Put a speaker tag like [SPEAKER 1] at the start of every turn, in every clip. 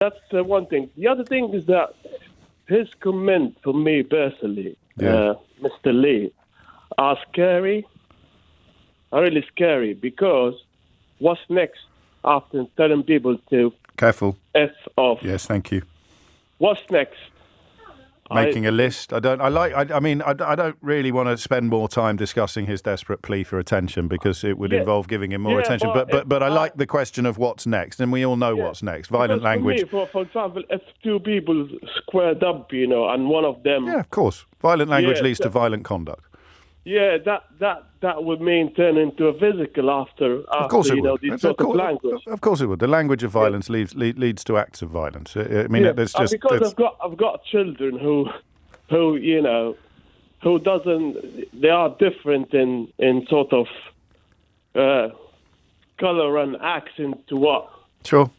[SPEAKER 1] That's the one thing. The other thing is that his comment for me personally, Mr. Lee, are scary. Are really scary because what's next after telling people to
[SPEAKER 2] careful
[SPEAKER 1] F off?
[SPEAKER 2] Yes, thank you.
[SPEAKER 1] What's next?
[SPEAKER 2] Making a list. I don't really want to spend more time discussing his desperate plea for attention because it would involve giving him more attention. But I like the question of what's next, and we all know what's next. Violent language.
[SPEAKER 1] For me, for example, if two people squared up, and one of them.
[SPEAKER 2] Yeah, of course. Violent language leads to violent conduct.
[SPEAKER 1] Yeah, that would mean turn into a physical after
[SPEAKER 2] of course it would.
[SPEAKER 1] This sort of language.
[SPEAKER 2] Of course it would. The language of violence leads to acts of violence. There's just
[SPEAKER 1] because I've got children who doesn't. They are different in sort of color and accent to what Mr.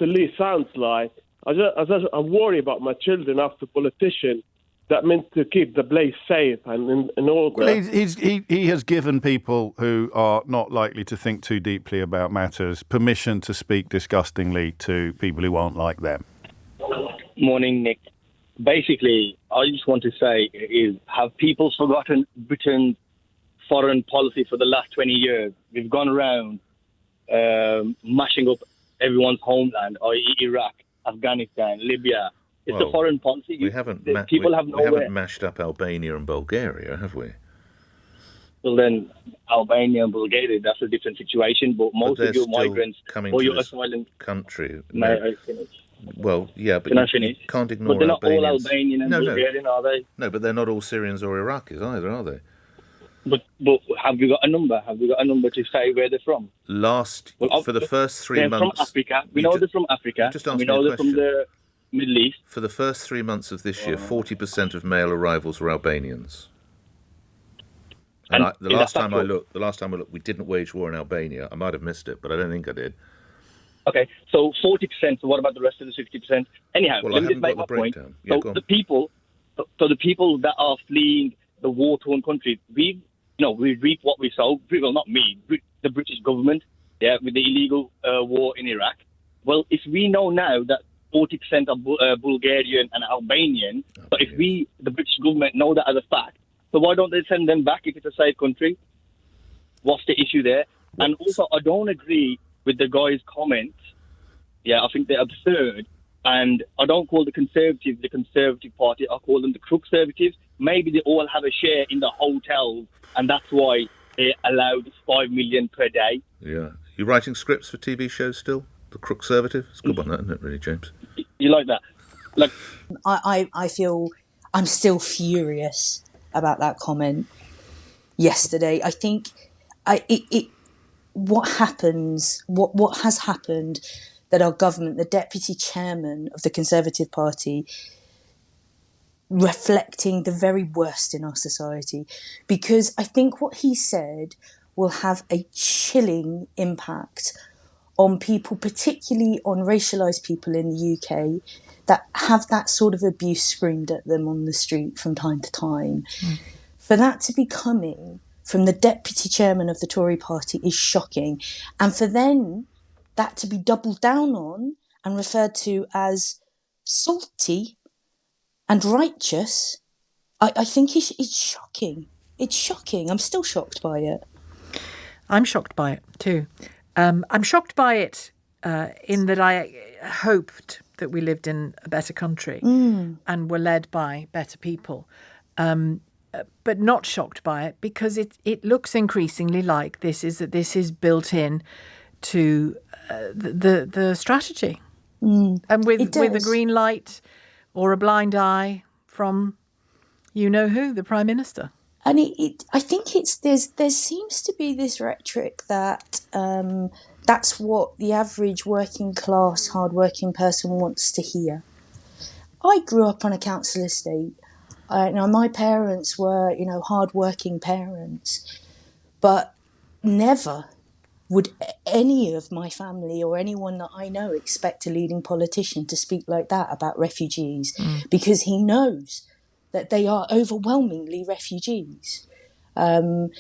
[SPEAKER 1] Lee sounds like. I worry about my children after politician. That meant to keep the place safe and in order.
[SPEAKER 2] Well, he has given people who are not likely to think too deeply about matters permission to speak disgustingly to people who aren't like them.
[SPEAKER 3] Morning, Nick. Basically, I just want to say is, have people forgotten Britain's foreign policy for the last 20 years? We've gone around mashing up everyone's homeland, i.e. Iraq, Afghanistan, Libya. It's a foreign policy.
[SPEAKER 4] We haven't mashed up Albania and Bulgaria, have we?
[SPEAKER 3] Well, then, Albania and Bulgaria, that's a different situation. But most of your migrants
[SPEAKER 4] or
[SPEAKER 3] your asylum
[SPEAKER 4] country.
[SPEAKER 3] May I finish?
[SPEAKER 4] Well, yeah, but
[SPEAKER 3] you
[SPEAKER 4] can't ignore
[SPEAKER 3] But they're not
[SPEAKER 4] Albanians.
[SPEAKER 3] all Albanian and Bulgarian, are they?
[SPEAKER 4] No, but they're not all Syrians or Iraqis either, are they?
[SPEAKER 3] But have we got a number? Have we got a number to say where they're from?
[SPEAKER 4] For the first 3 months...
[SPEAKER 3] They're from Africa. We know they're from Africa. We know they're from the Middle East.
[SPEAKER 4] For the first 3 months of this year, 40% of male arrivals were Albanians. And the last time I looked, we didn't wage war in Albania. I might have missed it, but I don't think I did.
[SPEAKER 3] Okay, so 40%. So what about the rest of the 60%? Anyhow,
[SPEAKER 4] well,
[SPEAKER 3] let me just make my point.
[SPEAKER 4] Yeah,
[SPEAKER 3] so the people that are fleeing the war-torn countries, we reap what we sow. Well, not me, the British government, with the illegal war in Iraq. Well, if we know now that 40% are Bulgarian and Albanian, but if the British government know that as a fact, so why don't they send them back if it's a safe country? What's the issue there? And also, I don't agree with the guy's comments. Yeah, I think they're absurd. And I don't call the Conservatives the Conservative Party. I call them the Crook-Servatives. Maybe they all have a share in the hotels, and that's why they allowed 5 million per day.
[SPEAKER 4] Yeah. You writing scripts for TV shows still? The Crook-Servative? It's a good one, isn't it, really, James?
[SPEAKER 3] You like that?
[SPEAKER 5] I feel I'm still furious about that comment yesterday. I think what has happened, that our government, the deputy chairman of the Conservative Party, reflecting the very worst in our society, because I think what he said will have a chilling impact on people, particularly on racialised people in the UK, that have that sort of abuse screamed at them on the street from time to time. For that to be coming from the deputy chairman of the Tory party is shocking. And for then that to be doubled down on and referred to as salty and righteous, I think it's shocking. It's shocking. I'm still shocked by it.
[SPEAKER 6] I'm shocked by it too. I'm shocked by it in that I hoped that we lived in a better country and were led by better people, but not shocked by it because it looks increasingly like this is built in to the strategy, and with a green light or a blind eye from who, the Prime Minister.
[SPEAKER 5] And I think there seems to be this rhetoric that that's what the average working class, hard-working person wants to hear. I grew up on a council estate. My parents were, hard-working parents, but never would any of my family or anyone that I know expect a leading politician to speak like that about refugees, because he knows that they are overwhelmingly refugees. And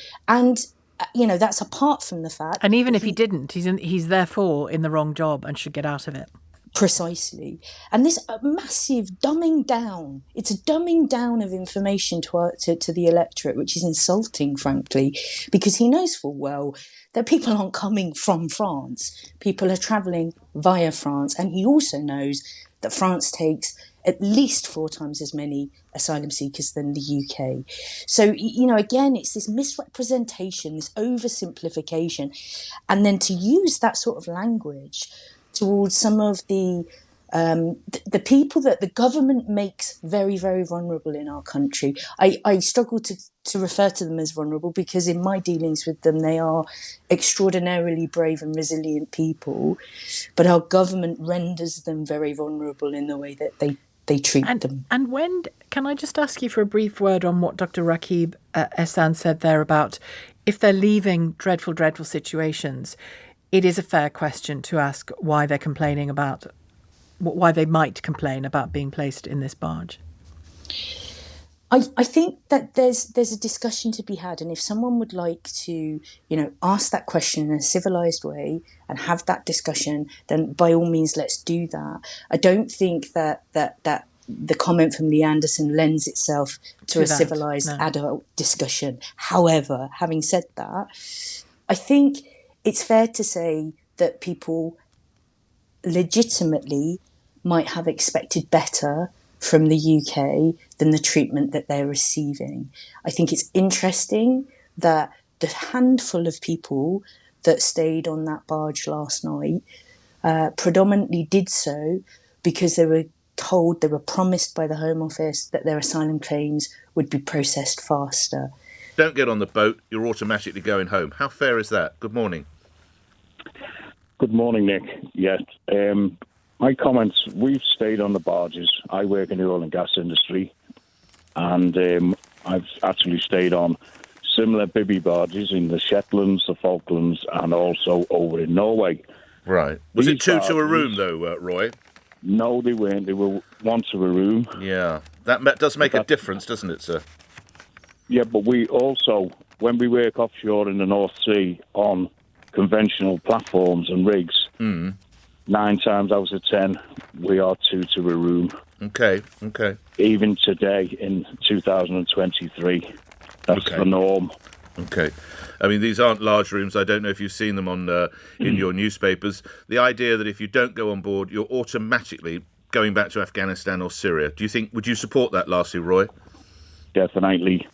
[SPEAKER 5] that's apart from the fact.
[SPEAKER 6] And even if he didn't, he's therefore in the wrong job and should get out of it.
[SPEAKER 5] Precisely. And this massive dumbing down, it's a dumbing down of information to the electorate, which is insulting, frankly, because he knows full well that people aren't coming from France. People are travelling via France. And he also knows that France takes at least 4 times as many asylum seekers than the UK. So, again, it's this misrepresentation, this oversimplification, and then to use that sort of language towards some of the people that the government makes very, very vulnerable in our country. I struggle to refer to them as vulnerable because in my dealings with them, they are extraordinarily brave and resilient people, but our government renders them very vulnerable in the way that they treat them.
[SPEAKER 6] And can I just ask you for a brief word on what Dr. Rakib Ehsan said there about if they're leaving dreadful, dreadful situations, it is a fair question to ask why they're complaining about, why they might complain about being placed in this barge.
[SPEAKER 5] I think that there's a discussion to be had, and if someone would like to, ask that question in a civilized way and have that discussion, then by all means, let's do that. I don't think that the comment from Lee Anderson lends itself to a civilized adult discussion. However, having said that, I think it's fair to say that people legitimately might have expected better from the UK than the treatment that they're receiving. I think it's interesting that the handful of people that stayed on that barge last night predominantly did so because they were promised by the Home Office that their asylum claims would be processed faster.
[SPEAKER 4] Don't get on the boat, you're automatically going home. How fair is that? Good morning.
[SPEAKER 7] Good morning, Nick. Yes. My comments, we've stayed on the barges. I work in the oil and gas industry, and I've actually stayed on similar bibby barges in the Shetlands, the Falklands, and also over in Norway.
[SPEAKER 4] Right. Was it 2 to a room, though, Roy?
[SPEAKER 7] No, they weren't. They were 1 to a room.
[SPEAKER 4] Yeah. That does make a difference, doesn't it, sir?
[SPEAKER 7] Yeah, but we also, when we work offshore in the North Sea on conventional platforms and rigs, 9 times out of 10, we are 2 to a room.
[SPEAKER 4] Okay.
[SPEAKER 7] Even today in 2023, that's the norm.
[SPEAKER 4] Okay. I mean, these aren't large rooms. I don't know if you've seen them on in your newspapers. The idea that if you don't go on board, you're automatically going back to Afghanistan or Syria. Would you support that, lastly, Roy?
[SPEAKER 7] Definitely.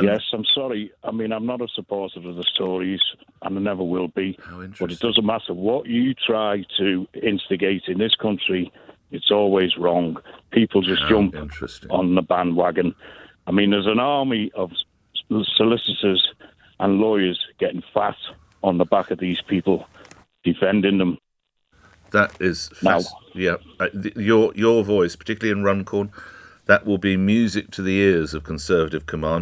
[SPEAKER 7] Yes, I'm sorry. I mean, I'm not a supporter of the stories, and I never will be. But it doesn't matter what you try to instigate in this country, it's always wrong. People just jump on the bandwagon. I mean, there's an army of solicitors and lawyers getting fat on the back of these people, defending them.
[SPEAKER 4] That is yeah. Your voice, particularly in Runcorn, that will be music to the ears of Conservative Command.